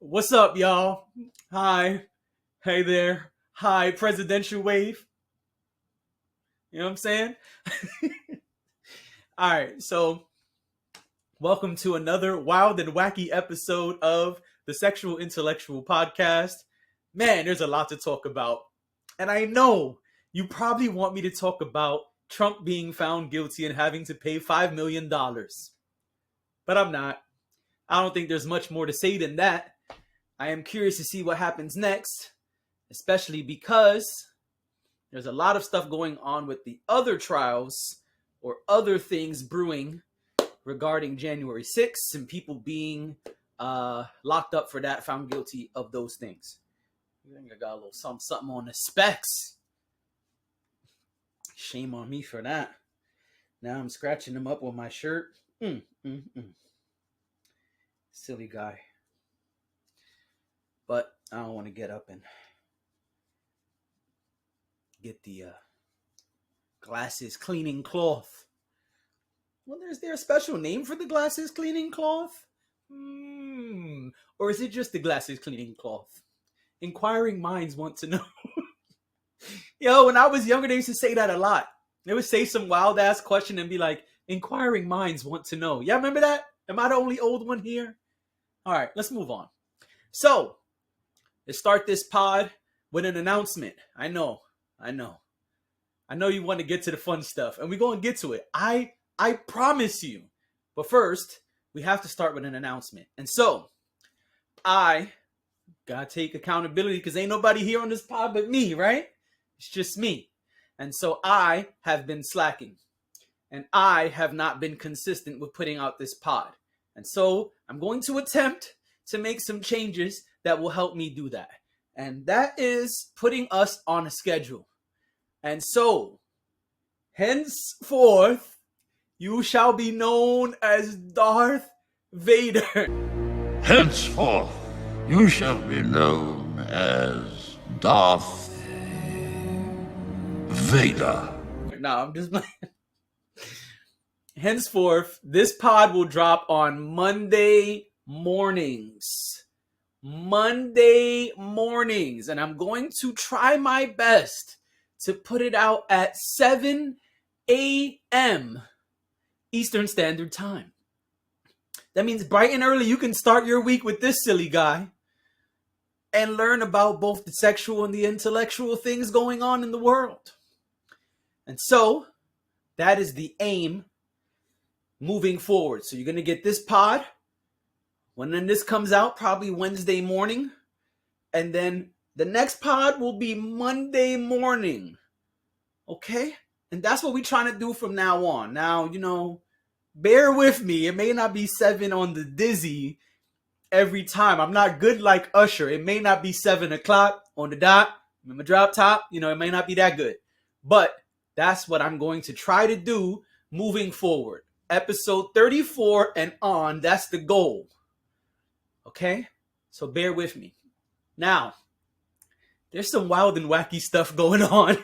What's up, y'all? Hi. Hey there. Hi, presidential wave. You know what I'm saying? All right, so welcome to another wild and wacky episode of the Sexual Intellectual Podcast. Man, there's a lot to talk about. And I know you probably want me to talk about Trump being found guilty and having to pay $5 million. But I'm not. I don't think there's much more to say than that. I am curious to see what happens next, especially because there's a lot of stuff going on with the other trials or other things brewing regarding January 6th and people being locked up for that, found guilty of those things. I think I got a little something on the specs. Shame on me for that. Now I'm scratching them up with my shirt. Silly guy. But I don't want to get up and get the glasses cleaning cloth. Well, is there a special name for the glasses cleaning cloth? Or is it just the glasses cleaning cloth? Inquiring minds want to know. Yo, when I was younger, they used to say that a lot. They would say some wild ass question and be like, inquiring minds want to know. Yeah, remember that? Am I the only old one here? All right, let's move on. So, let's start this pod with an announcement. I know you want to get to the fun stuff, and we're going to get to it. I promise you. But first, we have to start with an announcement. And so, I got to take accountability because ain't nobody here on this pod but me, right? It's just me. And so I have been slacking. And I have not been consistent with putting out this pod. And so I'm going to attempt to make some changes that will help me do that. And that is putting us on a schedule. And so, henceforth, you shall be known as Darth Vader. Henceforth, you shall be known as Darth Vader. No, I'm just playing. Henceforth, this pod will drop on Monday mornings. Monday mornings. And I'm going to try my best to put it out at 7 a.m. Eastern Standard Time. That means bright and early you can start your week with this silly guy and learn about both the sexual and the intellectual things going on in the world. And so, that is the aim moving forward. So you're going to get this pod when then this comes out, probably Wednesday morning. And then the next pod will be Monday morning. Okay? And that's what we're trying to do from now on. Now, bear with me. It may not be 7 on the dizzy every time. I'm not good like Usher. It may not be 7 o'clock on the dot. I'm a drop top. It may not be that good. But that's what I'm going to try to do moving forward. Episode 34 and on, that's the goal. Okay? So bear with me. Now, there's some wild and wacky stuff going on.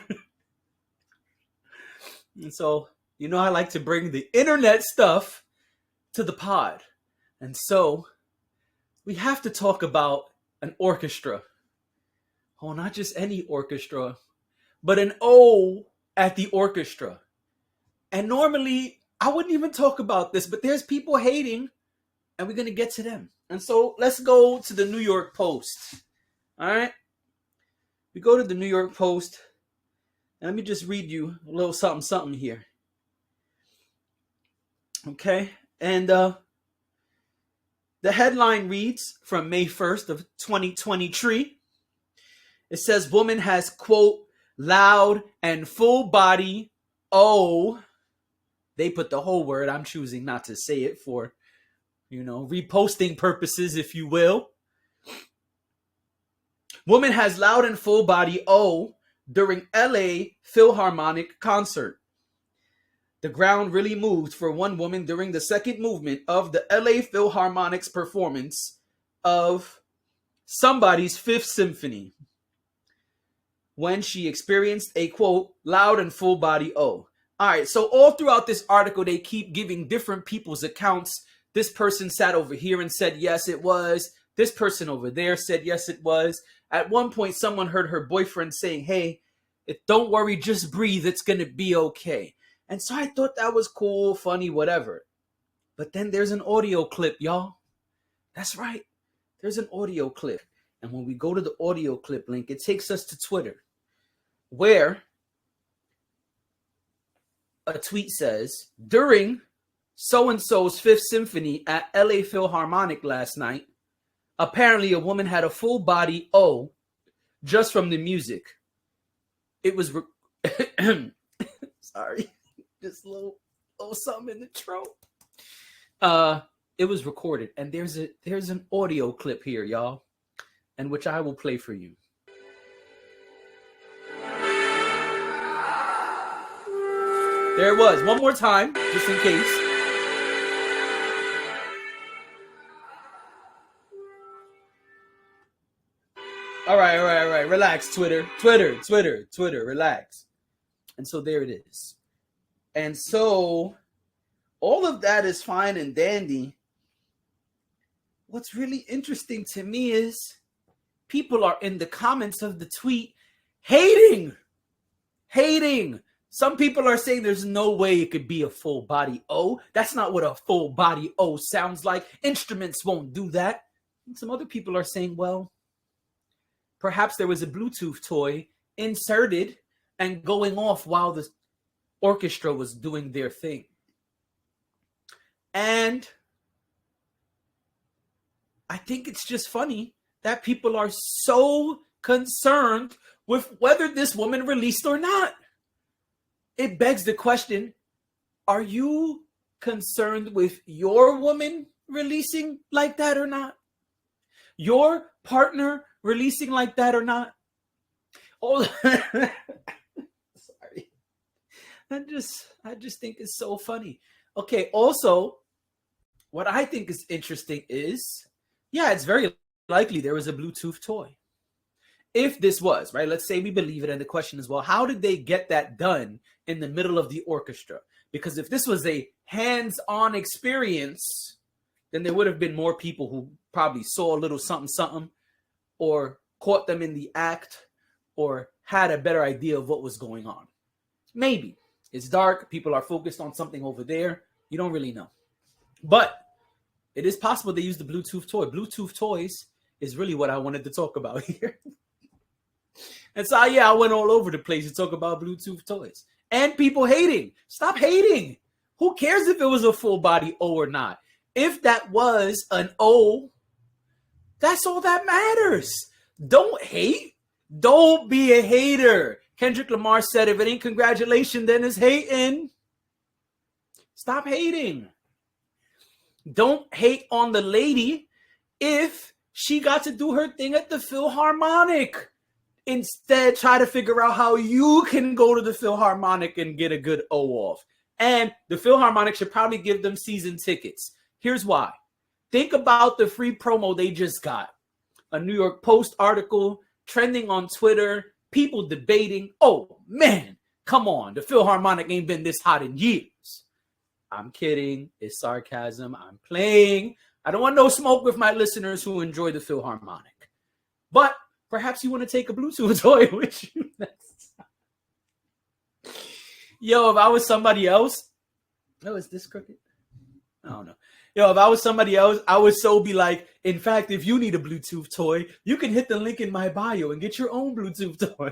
And so, I like to bring the internet stuff to the pod. And so, we have to talk about an orchestra. Oh, not just any orchestra, but an O at the orchestra. And normally, I wouldn't even talk about this, but there's people hating, and we're going to get to them. And so, let's go to the New York Post. All right? We go to the New York Post, and let me just read you a little something here. Okay? And the headline reads from May 1st of 2023. It says, woman has, quote, loud and full body, they put the whole word. I'm choosing not to say it for, reposting purposes, if you will. Woman has loud and full body during LA Philharmonic concert. The ground really moved for one woman during the second movement of the LA Philharmonic's performance of Somebody's Fifth Symphony, when she experienced a, quote, loud and full body All right, so all throughout this article, they keep giving different people's accounts. This person sat over here and said, yes, it was. This person over there said, yes, it was. At one point, someone heard her boyfriend saying, hey, don't worry, just breathe. It's going to be okay. And so I thought that was cool, funny, whatever. But then there's an audio clip, y'all. That's right. There's an audio clip. And when we go to the audio clip link, it takes us to Twitter, where a tweet says, during so-and-so's Fifth Symphony at LA Philharmonic last night, apparently a woman had a full body O just from the music. It was, sorry, just a little something in the throat. It was recorded, and there's an audio clip here, y'all, and which I will play for you. There it was. One more time, just in case. All right. Relax, Twitter, relax. And so there it is. And so all of that is fine and dandy. What's really interesting to me is people are in the comments of the tweet hating. Some people are saying there's no way it could be a full body O. That's not what a full body O sounds like. Instruments won't do that. And some other people are saying, well, perhaps there was a Bluetooth toy inserted and going off while the orchestra was doing their thing. And I think it's just funny that people are so concerned with whether this woman released or not. It begs the question, are you concerned with your woman releasing like that or not? Your partner releasing like that or not? Oh, sorry. I just think it's so funny. Okay, also, what I think is interesting is, yeah, it's very likely there was a Bluetooth toy. If this was, right, let's say we believe it, and the question is, well, how did they get that done in the middle of the orchestra? Because if this was a hands-on experience, then there would have been more people who probably saw a little something, or caught them in the act, or had a better idea of what was going on. Maybe. It's dark. People are focused on something over there. You don't really know. But it is possible they used the Bluetooth toy. Bluetooth toys is really what I wanted to talk about here. And so, yeah, I went all over the place to talk about Bluetooth toys. And people hating. Stop hating. Who cares if it was a full body O or not? If that was an O, that's all that matters. Don't hate. Don't be a hater. Kendrick Lamar said, if it ain't congratulations, then it's hating. Stop hating. Don't hate on the lady if she got to do her thing at the Philharmonic. Instead, try to figure out how you can go to the Philharmonic and get a good O off. And the Philharmonic should probably give them season tickets. Here's why. Think about the free promo they just got. A New York Post article, trending on Twitter, people debating, oh man, come on, the Philharmonic ain't been this hot in years. I'm kidding. It's sarcasm. I'm playing. I don't want no smoke with my listeners who enjoy the Philharmonic. But perhaps you want to take a Bluetooth toy with you next time. Yo, if I was somebody else, oh, is this crooked? I don't know. Yo, if I was somebody else, I would so be like, in fact, if you need a Bluetooth toy, you can hit the link in my bio and get your own Bluetooth toy.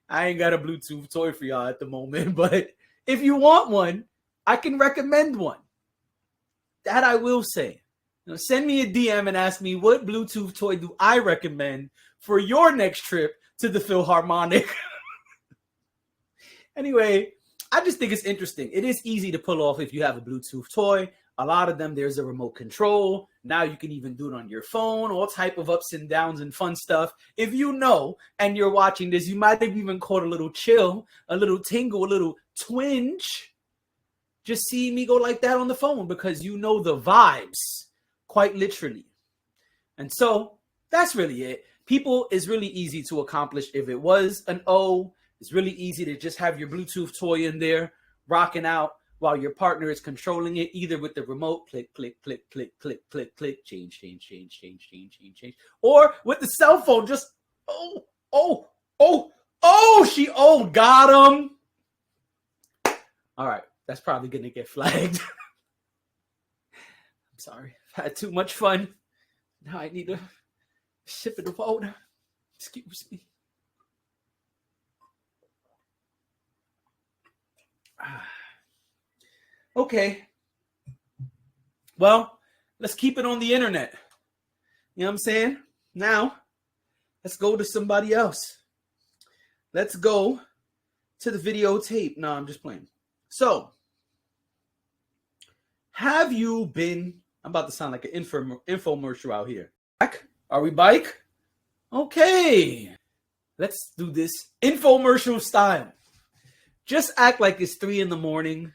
I ain't got a Bluetooth toy for y'all at the moment, but if you want one, I can recommend one. That I will say. Now, send me a DM and ask me what Bluetooth toy do I recommend for your next trip to the Philharmonic. Anyway, I just think it's interesting. It is easy to pull off if you have a Bluetooth toy. A lot of them, there's a remote control. Now you can even do it on your phone, all type of ups and downs and fun stuff. If you know, and you're watching this, you might have even caught a little chill, a little tingle, a little twinge. Just see me go like that on the phone because you know the vibes, quite literally. And so that's really it. People is really easy to accomplish. If it was an O, it's really easy to just have your Bluetooth toy in there, rocking out. while your partner is controlling it either with the remote, click, click, click, click, click, click, click, change, change, change, change, change, change, change, or with the cell phone, just got him. All right, that's probably gonna get flagged. I'm sorry, I've had too much fun. Now I need to sip it of water. Excuse me. Okay. Well, let's keep it on the internet. You know what I'm saying? Now, let's go to somebody else. Let's go to the videotape. No, I'm just playing. So, have you been... I'm about to sound like an infomercial out here. Are we back? Okay. Let's do this infomercial style. Just act like it's 3 a.m.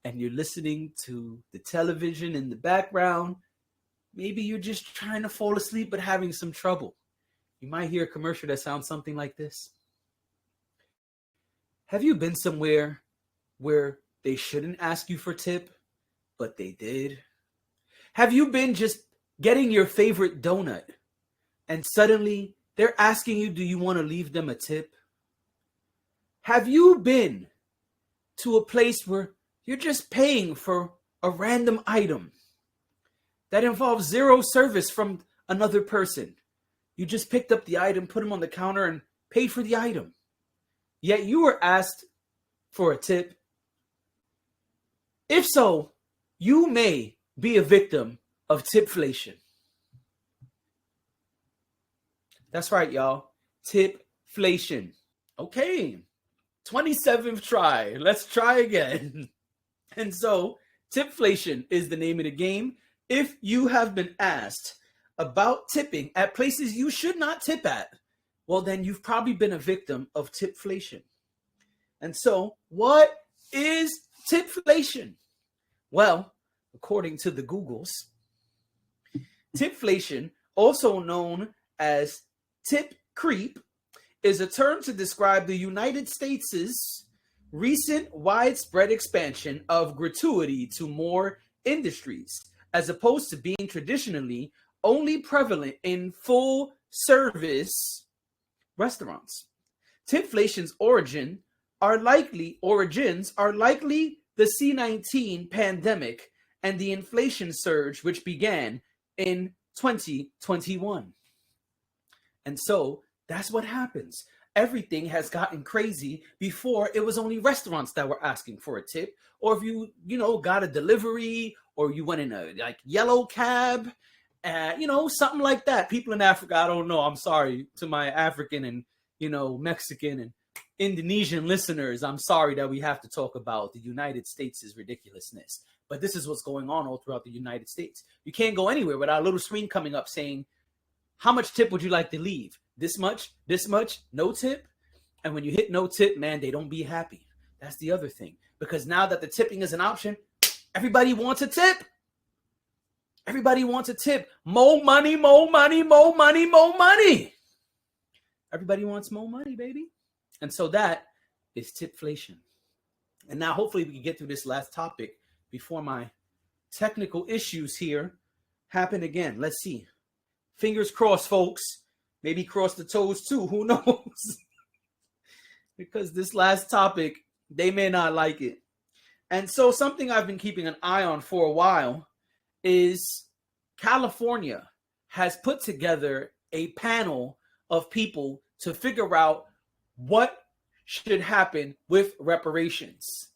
and you're listening to the television in the background. Maybe you're just trying to fall asleep but having some trouble. You might hear a commercial that sounds something like this. Have you been somewhere where they shouldn't ask you for tip, but they did? Have you been just getting your favorite donut and suddenly they're asking you, do you want to leave them a tip? Have you been to a place where you're just paying for a random item that involves zero service from another person? You just picked up the item, put them on the counter, and paid for the item. Yet you were asked for a tip. If so, you may be a victim of tipflation. That's right, y'all. Tipflation. Okay. 27th try. Let's try again. And so, tipflation is the name of the game. If you have been asked about tipping at places you should not tip at, well, then you've probably been a victim of tipflation. And so, what is tipflation? Well, according to the Googles, tipflation, also known as tip creep, is a term to describe the United States' recent widespread expansion of gratuity to more industries, as opposed to being traditionally only prevalent in full service restaurants. Tipflation's origins are likely the C-19 pandemic and the inflation surge which began in 2021. And so that's what happens. Everything has gotten crazy. Before, it was only restaurants that were asking for a tip, or if you got a delivery, or you went in a yellow cab, something like that. People in Africa, I don't know. I'm sorry to my African and Mexican and Indonesian listeners. I'm sorry that we have to talk about the United States' ridiculousness, but this is what's going on all throughout the United States. You can't go anywhere without a little screen coming up saying, how much tip would you like to leave? This much, no tip. And when you hit no tip, man, they don't be happy. That's the other thing. Because now that the tipping is an option, everybody wants a tip. Everybody wants a tip. More money, more money, more money, more money. Everybody wants more money, baby. And so that is tipflation. And now hopefully we can get through this last topic before my technical issues here happen again. Let's see. Fingers crossed, folks. Maybe cross the toes too. Who knows? Because this last topic, they may not like it. And so something I've been keeping an eye on for a while is California has put together a panel of people to figure out what should happen with reparations.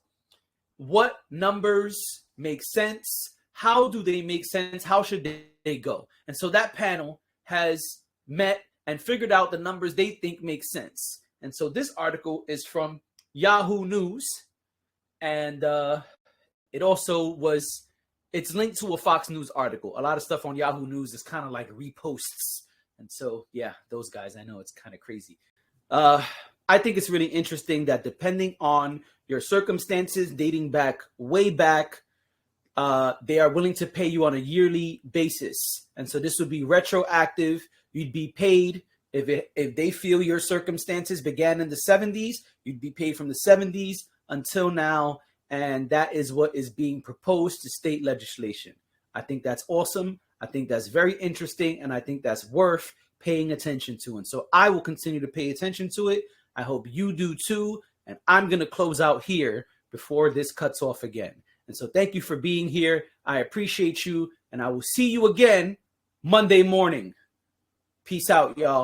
What numbers make sense? How do they make sense? How should they go? And so that panel has met and figured out the numbers they think make sense. And so this article is from Yahoo News, and it's linked to a Fox News article. A lot of stuff on Yahoo News is kind of like reposts. And so, yeah, those guys, I know it's kind of crazy. I think it's really interesting that depending on your circumstances, dating back, way back, they are willing to pay you on a yearly basis. And so this would be retroactive. You'd be paid if they feel your circumstances began in the 70s, you'd be paid from the 70s until now. and that is what is being proposed to state legislation. I think that's awesome. I think that's very interesting, and I think that's worth paying attention to. And so I will continue to pay attention to it. I hope you do too. And I'm going to close out here before this cuts off again. And so thank you for being here. I appreciate you, and I will see you again Monday morning. Peace out, y'all.